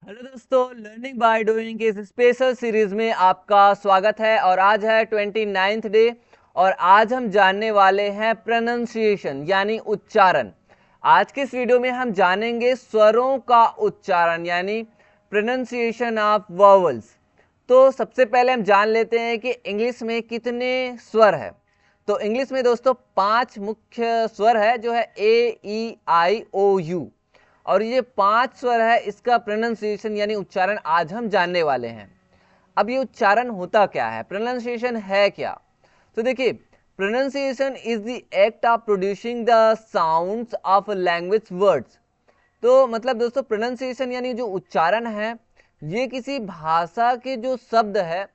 Hello दोस्तों, learning by doing के इस स्पेशल सीरीज में आपका स्वागत है। और आज है 29th डे और आज हम जानने वाले हैं प्रोनाउंसिएशन यानी उच्चारण। आज के इस वीडियो में हम जानेंगे स्वरों का उच्चारण यानी प्रोनाउंसिएशन ऑफ वॉवल्स। तो सबसे पहले हम जान लेते हैं कि इंग्लिश में कितने स्वर है। तो इंग्लिश में दोस्तों 5 मुख्य स्वर है जो है A E I O U। और ये 5 स्वर है, इसका प्रोनाउंसिएशन यानी उच्चारण आज हम जानने वाले हैं। अब ये उच्चारण होता क्या है, प्रोनाउंसिएशन है क्या? तो देखिए, pronunciation is the act of producing the sounds of language words. तो मतलब दोस्तों प्रोनाउंसिएशन यानी जो उच्चारण है, ये किसी भाषा के जो शब्द है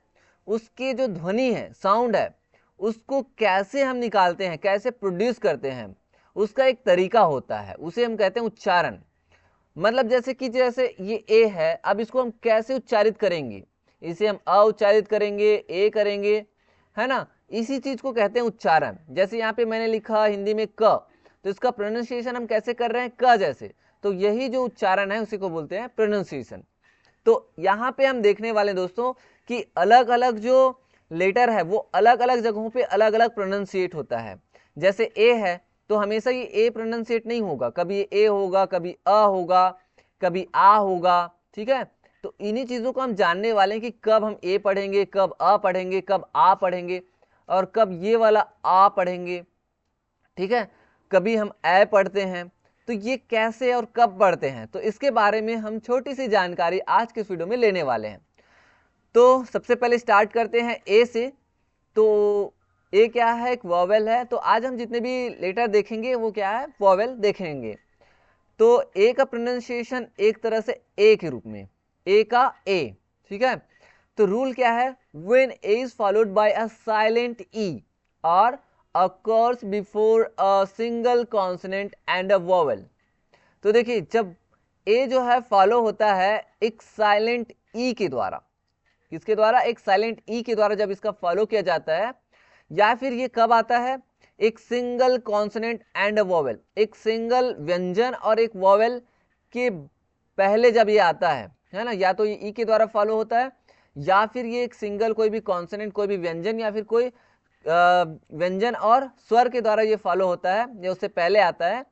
उसके जो ध्वनि है, साउंड है, उसको कैसे हम निकालते हैं, कैसे प्रोड्यूस करते हैं, उसका एक तरीका होता है, उसे हम कहते हैं उच्चारण। मतलब जैसे ये ए है, अब इसको हम कैसे उच्चारित करेंगे, इसे हम अ उच्चारित करेंगे, ए करेंगे, है ना। इसी चीज को कहते हैं उच्चारण। जैसे यहाँ पे मैंने लिखा हिंदी में क, तो इसका प्रोनाउंसिएशन हम कैसे कर रहे हैं, क जैसे। तो यही जो उच्चारण है उसी को बोलते हैं प्रोनाउंसिएशन। तो यहाँ पे हम देखने वाले दोस्तों कि अलग अलग जो लेटर है वो अलग अलग जगहों पे अलग अलग प्रोनाउंसिएट होता है। जैसे ए है तो हमेशा ये ए प्रोनाउंसिएट नहीं होगा, कभी ए होगा, कभी अ होगा, कभी आ होगा, ठीक है। तो इन्हीं चीजों को हम जानने वाले हैं कि कब हम ए पढ़ेंगे, कब अ पढ़ेंगे, कब आ पढ़ेंगे और कब ये वाला आ पढ़ेंगे, ठीक है। कभी हम ए पढ़ते हैं, तो ये कैसे और कब पढ़ते हैं, तो इसके बारे में हम छोटी सी जानकारी आज के इस वीडियो में लेने वाले हैं। तो सबसे पहले स्टार्ट करते हैं ए से। तो ए क्या है, एक वॉवेल है। तो आज हम जितने भी लेटर देखेंगे वो क्या है, वॉवेल देखेंगे। तो ए का प्रोनाउंसिएशन एक तरह से ए के रूप में, ए का ए, ठीक है। तो रूल क्या है, when a is followed by a silent e or occurs before a single consonant and a vowel. तो देखिए, जब ए जो है फॉलो होता है एक साइलेंट ई के द्वारा, किसके द्वारा, एक साइलेंट ई के द्वारा जब इसका फॉलो किया जाता है, या फिर ये कब आता है, एक single consonant and a vowel, एक सिंगल व्यंजन और एक वॉवेल के पहले जब ये आता है ना, या तो ये ई के द्वारा फॉलो होता है या फिर ये एक सिंगल कोई भी कॉन्सोनेंट, कोई भी व्यंजन या फिर कोई व्यंजन और स्वर के द्वारा ये फॉलो होता है या उससे पहले आता है,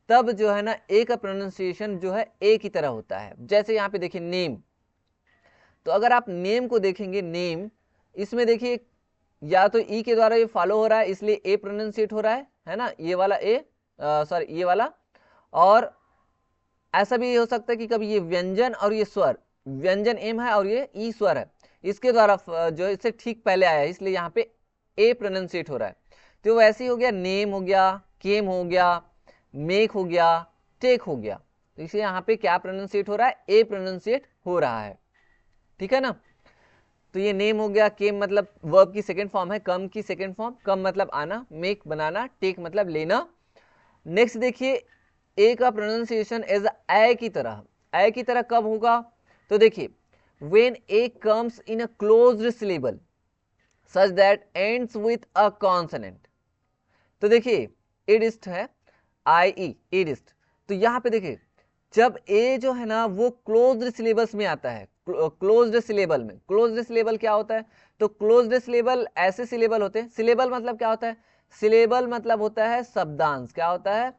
तब जो है ना ए का प्रोनाउंसिएशन जो है ए की तरह होता है। जैसे यहाँ पे देखिए नेम। तो अगर आप नेम को देखेंगे, नेम, इसमें देखिए या तो ई के द्वारा ये फॉलो हो रहा है इसलिए ए प्रोनाउंसिएट हो रहा है ना, ये वाला ए, सॉरी ये वाला। और ऐसा भी हो सकता है कि कभी ये व्यंजन और ये स्वर, व्यंजन एम है और ये ई स्वर है, इसके द्वारा जो इससे ठीक पहले आया है इसलिए यहाँ पे ए प्रोनाउंसिएट हो रहा है। तो वैसे ही हो गया, नेम हो गया, केम हो गया, मेक हो गया, टेक हो गया। तो इसे यहाँ पे क्या प्रोनाउंसिएट हो रहा है, ए प्रोनाउंसिएट हो रहा है, ठीक है ना। तो ये नेम हो गया, केम मतलब वर्ब की सेकंड फॉर्म है, कम की सेकंड फॉर्म, कम मतलब आना, मेक बनाना, टेक मतलब लेना। नेक्स्ट देखिए, ए का प्रोनाउंसिएशन एज ए की तरह, ए की तरह कब होगा, तो देखिए when A comes in a closed syllable such that ends with a consonant. तो देखिए इडिस्ट है, आई ई, इडिस्ट। तो यहाँ पे देखिए जब ए जो है ना वो क्लोज्ड सिलेबस में आता है, क्लोज्ड सिलेबल में, क्लोज्ड सिलेबल क्या होता है, तो क्लोज्ड सिलेबल ऐसे सिलेबल होते हैं, सिलेबल मतलब क्या होता है, सिलेबल मतलब होता है शब्दांश, क्या होता है,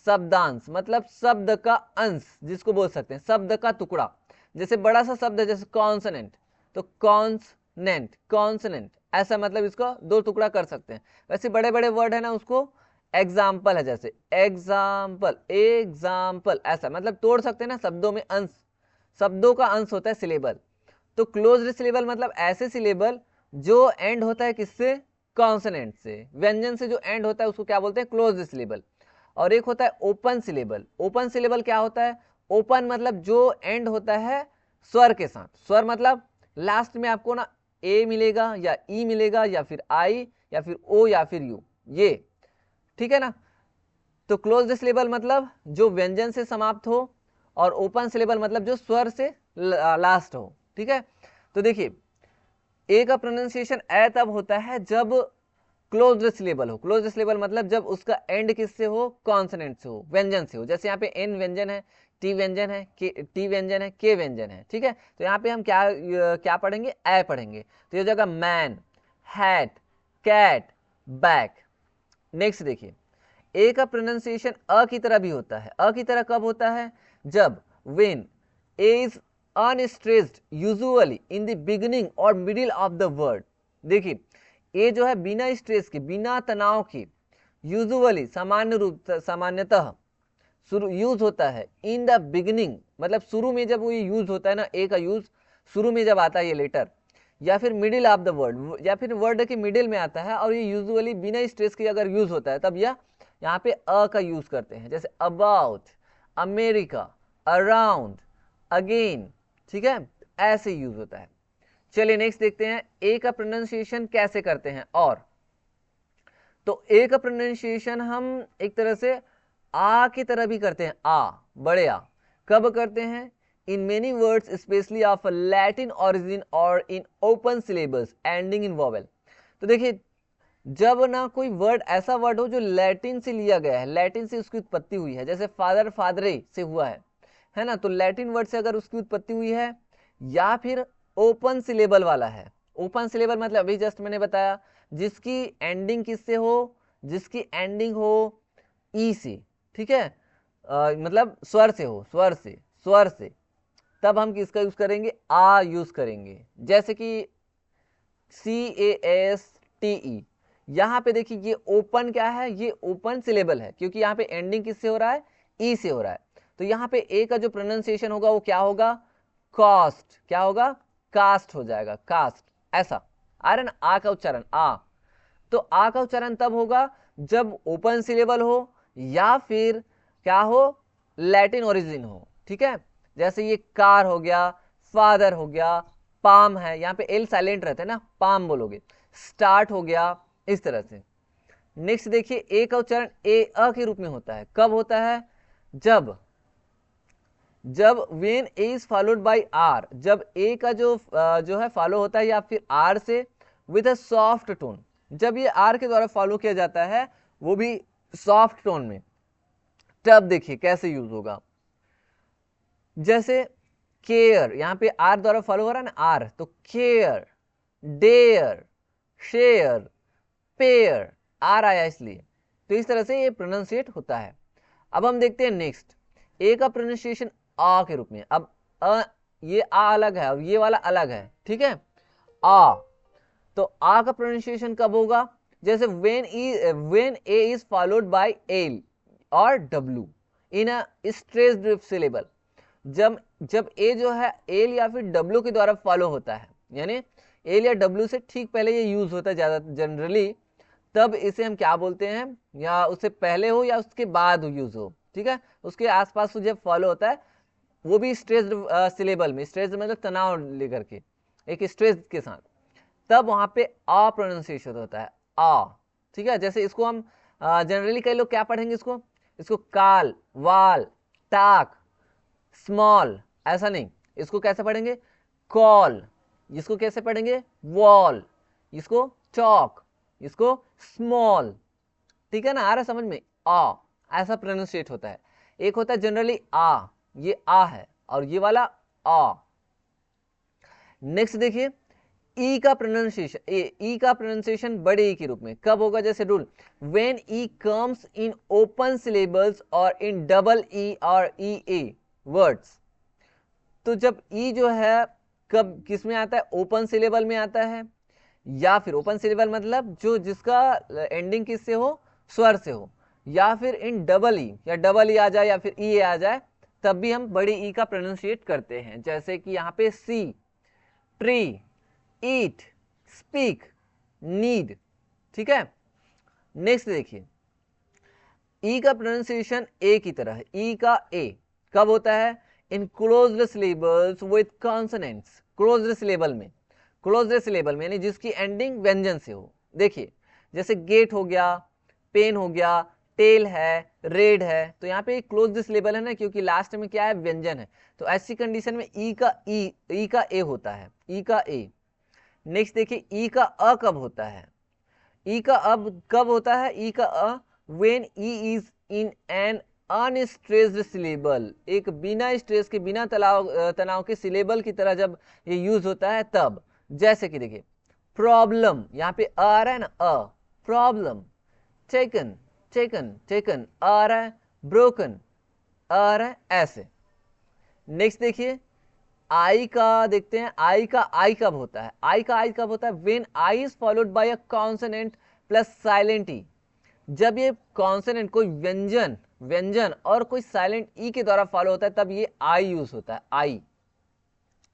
शब्दांश मतलब शब्द का अंश जिसको बोल सकते हैं, शब्द का टुकड़ा। जैसे बड़ा सा शब्द है जैसे कॉन्सोनेंट, तो कॉन्सनेंट, कॉन्सनेंट, ऐसा मतलब इसको दो टुकड़ा कर सकते हैं। वैसे बड़े बड़े वर्ड है ना उसको एग्जाम्पल है, जैसे एग्जाम्पल, एग्जाम्पल, ऐसा मतलब तोड़ सकते हैं ना शब्दों में, अंश, शब्दों का अंश होता है सिलेबल। तो क्लोज्ड सिलेबल मतलब ऐसे सिलेबल जो एंड होता है किससे, कॉन्सोनेंट से, व्यंजन से जो एंड होता है उसको क्या बोलते हैं, क्लोज्ड सिलेबल। और एक होता है ओपन सिलेबल। ओपन सिलेबल क्या होता है, ओपन मतलब जो एंड होता है स्वर के साथ, स्वर मतलब लास्ट में आपको ना ए मिलेगा या ई मिलेगा या फिर आई या फिर ओ या फिर यू, ये, ठीक है ना। तो क्लोज्ड सिलेबल मतलब जो व्यंजन से समाप्त हो और ओपन सिलेबल मतलब जो स्वर से लास्ट हो, ठीक है। तो देखिए ए का प्रोनाउंसिएशन ए तब होता है जब क्लोज्ड सिलेबल हो। क्लोज्ड सिलेबल मतलब जब उसका एंड किससे हो, कॉन्सोनेंट से हो, व्यंजन से हो। जैसे यहाँ पे एन व्यंजन है, टी व्यंजन है, टी व्यंजन है, के व्यंजन है, ठीक है। तो यहाँ पे हम क्या पढ़ेंगे, ए पढ़ेंगे। तो ये जगह man, hat, cat, back. Next देखिए, ए का प्रोनाउंसिएशन अ की तरह भी होता है। अ की तरह कब होता है, जब when a is unstressed usually in the beginning और मिडिल ऑफ द वर्ड। देखिए ए जो है बिना स्ट्रेस के, बिना तनाव के, यूजुअली सामान्यतः शुरू यूज होता है इन द बिगिनिंग, मतलब शुरू में जब वो ये यूज होता है ना, ए का यूज शुरू में जब आता है ये लेटर, या फिर मिडिल ऑफ द वर्ड, या फिर वर्ड के मिडिल में आता है, और ये यूजुअली बिना स्ट्रेस के अगर यूज होता है तब यह यहाँ पे अ का यूज करते हैं, जैसे अबाउट, अमेरिका, अराउंड, अगेन, ठीक है, ऐसे यूज होता है। चलिए नेक्स्ट देखते हैं ए का प्रोनाउंसिएशन कैसे करते हैं। और तो ए का प्रोनाउंसिएशन हम एक तरह से आ की तरह भी करते हैं, आ, बड़े आ। कब करते हैं, in many words specially of Latin origin or in open syllables ending in vowel. तो देखिए जब ना कोई वर्ड ऐसा वर्ड हो जो लैटिन से लिया गया है, लैटिन से उसकी उत्पत्ति हुई है, जैसे फादर फादरे से हुआ है ना, तो लैटिन वर्ड से अगर उसकी उत्पत्ति हुई है, या फिर ओपन सिलेबल वाला है। ओपन सिलेबल मतलब अभी जस्ट मैंने बताया, जिसकी एंडिंग किससे हो, जिसकी एंडिंग हो ई से, ठीक है, मतलब स्वर से हो, स्वर से, तब हम किसका यूज करेंगे, आ यूज करेंगे। जैसे कि CASTE, यहाँ पे देखिए ये ओपन क्या है, ये ओपन सिलेबल है, क्योंकि यहाँ पे एंडिंग किससे हो रहा है, ई से हो रहा है। तो यहाँ पे ए का जो प्रोनाउंसिएशन होगा वो क्या होगा, कॉस्ट, क्या होगा, कास्ट हो जाएगा, कास्ट, ऐसा आ रहा है ना आ का उच्चारण, आ। तो आ का उच्चारण तब होगा जब ओपन सिलेबल हो, या फिर क्या हो, लैटिन ओरिजिन हो, ठीक है। जैसे ये कार हो गया, फादर हो गया, पाम है, यहाँ पे एल साइलेंट रहता है ना, पाम बोलोगे, स्टार्ट हो गया, इस तरह से। नेक्स्ट देखिए ए का उच्चारण ए अ के रूप में होता है। कब होता है, जब when A is followed by R, जब ए का जो है फॉलो होता है या फिर आर से विथ अ सॉफ्ट टोन, जब ये आर के द्वारा फॉलो किया जाता है वो भी सॉफ्ट टोन में, तब देखिए कैसे यूज होगा। जैसे केयर, यहां पे आर द्वारा फॉलो हो रहा है ना, आर, तो care, dare, share, pair, R आया इसलिए, तो इस तरह से ये प्रोनाउंसिएट होता है। अब हम देखते हैं नेक्स्ट, ए का प्रोनाउंसिएशन आ के रूप में। अब ये आ अलग है और ये वाला अलग है, ठीक है, आ। तो आ का प्रोनाउंसिएशन कब होगा, जैसे when a is followed by l और w in a stressed syllable, जब a जो है l या फिर w के द्वारा फॉलो होता है, यानी l या w से ठीक पहले ये यूज होता है ज्यादा जनरली, तब इसे हम क्या बोलते हैं, या उससे पहले हो या उसके बाद यूज हो, ठीक है, उसके आसपास जब फॉलो होता है, वो भी स्ट्रेस्ड सिलेबल में, स्ट्रेस्ड मतलब तनाव लेकर के, एक स्ट्रेस के साथ, तब वहां पे आ प्रोनाउंसिएशन होता है, आ, ठीक है। जैसे इसको हम जनरली कई लोग क्या पढ़ेंगे, इसको काल, वाल, टाक, स्मॉल, ऐसा नहीं, इसको कैसे पढ़ेंगे, कॉल, इसको कैसे पढ़ेंगे, वॉल, इसको चॉक, इसको स्मॉल, ठीक है ना, आ रहा समझ में, आ, ऐसा प्रोनाउंसिएट होता है। एक होता है जनरली आ, ये आ है, और ये वाला आ। नेक्स्ट देखिए ई का प्रोनाउंसिएशन बड़े ई के रूप में कब होगा, जैसे rule, when E comes in open syllables और इन डबल ई और ई ए वर्ड्स। तो जब ई जो है कब किस में आता है, ओपन सिलेबल में आता है, या फिर ओपन सिलेबल मतलब जो जिसका एंडिंग किससे हो, स्वर से हो, या फिर इन डबल ई, या डबल ई आ जाए या फिर ई आ जाए, तब भी हम बड़ी ई का प्रोनाउंसिएट करते हैं। जैसे कि यहाँ पे सी, ट्री, ईट, स्पीक, नीड, ठीक है। नेक्स्ट देखिए ई का प्रोनाउंसिएशन ए की तरह है, ई का ए कब होता है, इन closed syllables with consonants, closed syllable में यानी जिसकी एंडिंग व्यंजन से हो। देखिए जैसे गेट हो गया, पेन हो गया, टेल है, रेड है, तो यहाँ पे क्लोज्ड सिलेबल है ना, क्योंकि लास्ट में क्या है, व्यंजन है, तो ऐसी कंडीशन में ई का ए होता है, ई का ए। नेक्स्ट देखिए ई का अ कब होता है, ई का अब कब होता है, ई का अ when E is in an unstressed syllable, एक बिना स्ट्रेस के, बिना तनाव के सिलेबल की तरह जब ये यूज होता है तब। जैसे कि देखिए प्रॉब्लम, यहाँ पे आ रहा है ना, प्रॉब्लम, टेकन टेकन टेकन आ रहा है, ब्रोकन आ रहा है, ऐसे। नेक्स्ट देखिए आई का देखते हैं, आई का आई कब होता है, आई का आई कब होता है, when I is followed by a consonant plus silent e. जब ये कॉन्सोनेंट कोई व्यंजन व्यंजन और कोई साइलेंट ई के द्वारा फॉलो होता है तब ये आई यूज होता है, आई।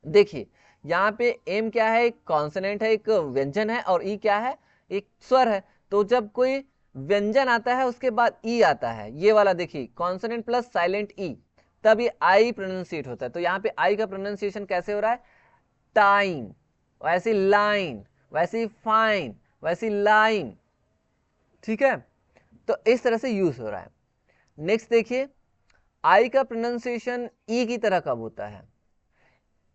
देखिए यहाँ पे एम क्या है, एक कॉन्सोनेंट है, एक व्यंजन है, और ई क्या है, एक स्वर है। तो जब कोई व्यंजन आता है उसके बाद ई आता है, ये वाला देखिए कॉन्सोनेंट प्लस साइलेंट ई, तब ये आई प्रोनाउंसिएट होता है। तो यहाँ पे आई का प्रोनाउंसिएशन कैसे हो रहा है, टाइम, वैसी लाइन, वैसी फाइन, वैसी लाइन, ठीक है। तो इस तरह से यूज हो रहा है। नेक्स्ट देखिए आई का प्रोनाउंसिएशन ई की तरह कब होता है,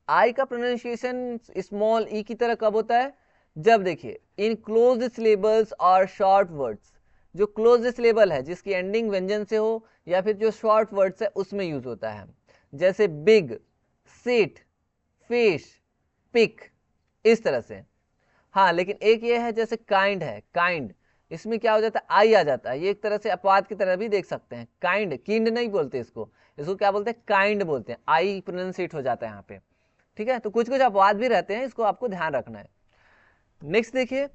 आई का प्रोनाउंसिएशन स्मॉल ई की तरह कब होता है, जब देखिए इन क्लोज सिलेबल्स और शॉर्ट वर्ड्स, जो क्लोज सिलेबल है जिसकी एंडिंग व्यंजन से हो या फिर जो शॉर्ट वर्ड्स है उसमें यूज होता है। जैसे बिग, सीट, फिश, पिक, इस तरह से। हाँ लेकिन एक ये है जैसे काइंड है, काइंड, इसमें क्या हो जाता है, आई आ जाता है, ये एक तरह से अपवाद की तरह भी देख सकते हैं। काइंड, किंड नहीं बोलते इसको, इसको क्या बोलते हैं, काइंड बोलते हैं, आई प्रोनाउंसिएट हो जाता है यहाँ पे, ठीक है। तो कुछ कुछ अपवाद भी रहते हैं, इसको आपको ध्यान रखना है। नेक्स्ट देखिए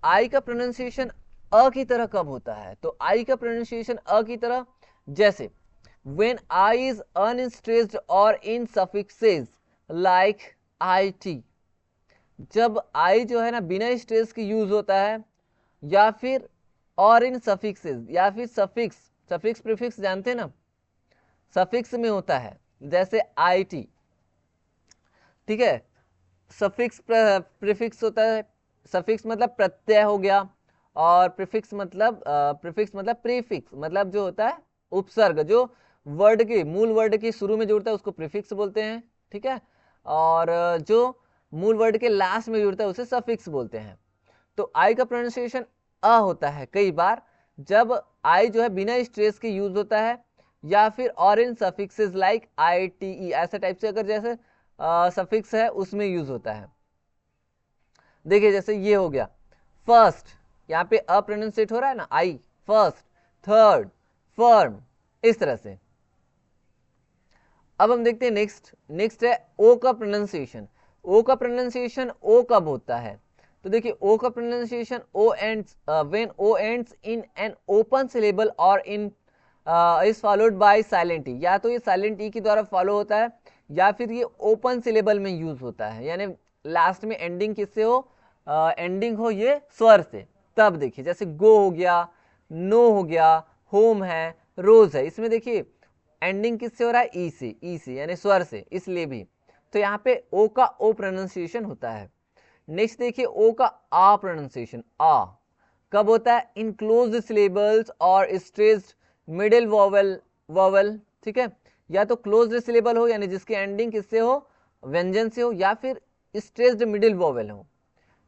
आई का प्रोनाउंसिएशन अ की तरह कब होता है, तो आई का प्रोनाउंसिएशन अ की तरह, जैसे when I is unstressed or in suffixes like it, जब आई जो है ना बिना स्ट्रेस की यूज होता है, या फिर और इन सफिक्सेस, या फिर सफिक्स, सफिक्स प्रीफिक्स जानते हैं ना, सफिक्स में होता है, जैसे आई टी, ठीक है। सफिक्स प्रीफिक्स होता है, सफिक्स मतलब प्रत्यय हो गया, और प्रीफिक्स मतलब प्रीफिक्स मतलब जो होता है उपसर्ग, जो वर्ड के मूल वर्ड के शुरू में जुड़ता है उसको प्रीफिक्स बोलते हैं, ठीक है। और जो मूल वर्ड के लास्ट में जुड़ता है उसे सफिक्स बोलते हैं। तो आई का प्रोनाउंसिएशन अ होता है कई बार, जब आई जो है बिना स्ट्रेस के यूज होता है, या फिर or in suffixes like I T E, ऐसे टाइप से अगर जैसे सफिक्स है उसमें यूज होता है। देखिए जैसे ये हो गया फर्स्ट, यहाँ पे अ प्रोनाउंसिएट हो रहा है ना, आई, फर्स्ट, थर्ड, फर्म, इस तरह से। अब हम देखते हैं नेक्स्ट है ओ का प्रोनाउंसिएशन। ओ का प्रोनाउंसिएशन ओ कब होता है, तो देखिए ओ का pronunciation O ends when O ends in an open syllable और इन is followed by silent E, या तो ये साइलेंट ई के द्वारा फॉलो होता है या फिर ये ओपन सिलेबल में यूज होता है, यानी लास्ट में एंडिंग किससे हो, एंडिंग हो ये स्वर से। तब देखिए जैसे गो हो गया, नो हो गया, होम है, रोज है, इसमें देखिए एंडिंग किससे हो रहा है, ई से, ई से यानी स्वर से, इसलिए भी। तो यहाँ पे ओ का ओ प्रोनाउंसिएशन होता है। नेक्स्ट देखिए ओ का आ प्रोनाउंसिएशन, आ कब होता है, इन क्लोज्ड सिलेबल्स और स्ट्रेस्ड मिडिल वॉवल, ठीक है। या तो क्लोज्ड सिलेबल हो यानी जिसकी एंडिंग किससे हो, व्यंजन से हो, या फिर स्ट्रेस्ड मिडिल वॉवल हो,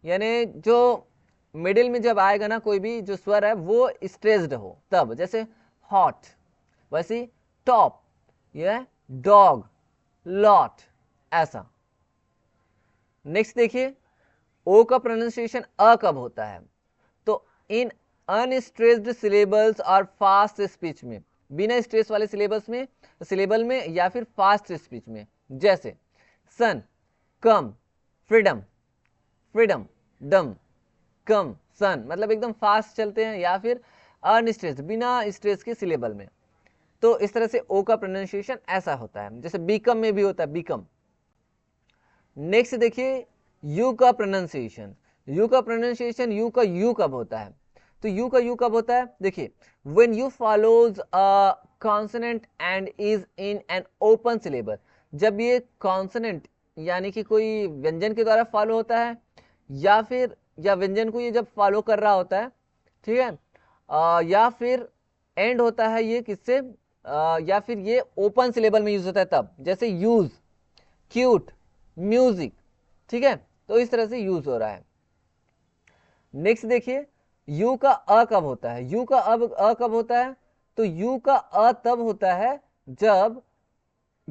यानी जो मिडिल में जब आएगा ना कोई भी जो स्वर है वो स्ट्रेस्ड हो तब, जैसे हॉट, वैसे टॉप, ये डॉग, लॉट, ऐसा। नेक्स्ट देखिए ओ का प्रोनाउंसिएशन अ कब होता है, तो इन अनस्ट्रेस्ड सिलेबल्स और फास्ट स्पीच में, बिना स्ट्रेस वाले सिलेबल में या फिर फास्ट स्पीच में, जैसे सन, कम, फ्रीडम, फ्रीडम, डम, कम, सन, मतलब एकदम फास्ट चलते हैं, या फिर अनस्ट्रेस बिना स्ट्रेस के सिलेबल में। तो इस तरह से ओ का प्रोनाउंसिएशन ऐसा होता है, जैसे बीकम में भी होता है, बीकम। नेक्स्ट देखिए यू का प्रोनाउंसिएशन। यू का प्रोनाउंसिएशन, यू का यू कब होता है, तो यू का यू कब होता है, देखिए when you follows a consonant and is in an open syllable, जब ये कॉन्सोनेंट यानी कि कोई व्यंजन के द्वारा फॉलो होता है, या फिर या व्यंजन को ये जब फॉलो कर रहा होता है, ठीक है, या फिर एंड होता है ये किससे, या फिर ये ओपन सिलेबल में यूज होता है तब, जैसे यूज, क्यूट, म्यूजिक, ठीक है। तो इस तरह से यूज हो रहा है। नेक्स्ट देखिए यू का अ कब होता है, यू का अब अ कब होता है, तो यू का अ तब होता है जब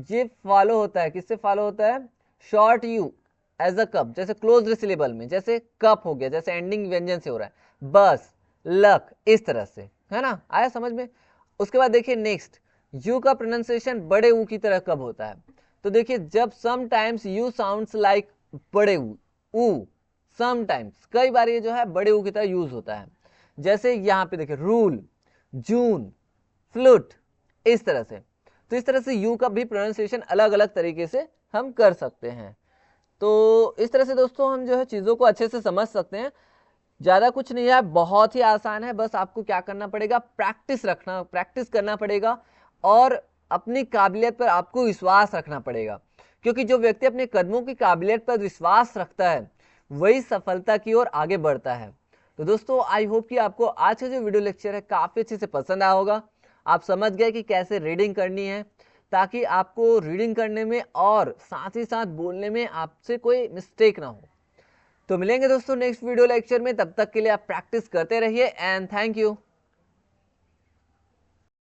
ये फॉलो होता है, किससे फॉलो होता है, short U as a cup, जैसे क्लोज्ड सिलेबल में, जैसे कप हो गया, जैसे एंडिंग व्यंजन से हो रहा है, बस, लक, इस तरह से, है ना, आया समझ में। उसके बाद देखिए नेक्स्ट, यू का प्रोनाउंसिएशन बड़े ऊ की तरह कब होता है, तो देखिए जब समटाइम्स यू साउंड्स लाइक बड़े ऊ, समटाइम्स, कई बार ये जो है बड़े ऊ की तरह यूज होता है, जैसे यहाँ पे देखिए रूल, जून, फ्लूट, इस तरह से। तो इस तरह से यू का भी प्रोनाउंसिएशन अलग अलग तरीके से हम कर सकते हैं। तो इस तरह से दोस्तों हम जो है चीज़ों को अच्छे से समझ सकते हैं। ज़्यादा कुछ नहीं है, बहुत ही आसान है, बस आपको क्या करना पड़ेगा, प्रैक्टिस करना पड़ेगा और अपनी काबिलियत पर आपको विश्वास रखना पड़ेगा, क्योंकि जो व्यक्ति अपने कदमों की काबिलियत पर विश्वास रखता है वही सफलता की ओर आगे बढ़ता है। तो दोस्तों आई होप कि आपको आज का जो वीडियो लेक्चर है काफ़ी अच्छे से पसंद आया होगा। आप समझ गए कि कैसे रीडिंग करनी है, ताकि आपको रीडिंग करने में और साथ ही साथ बोलने में आपसे कोई मिस्टेक ना हो। तो मिलेंगे दोस्तों नेक्स्ट वीडियो लेक्चर में, तब तक के लिए आप प्रैक्टिस करते रहिए एंड थैंक यू।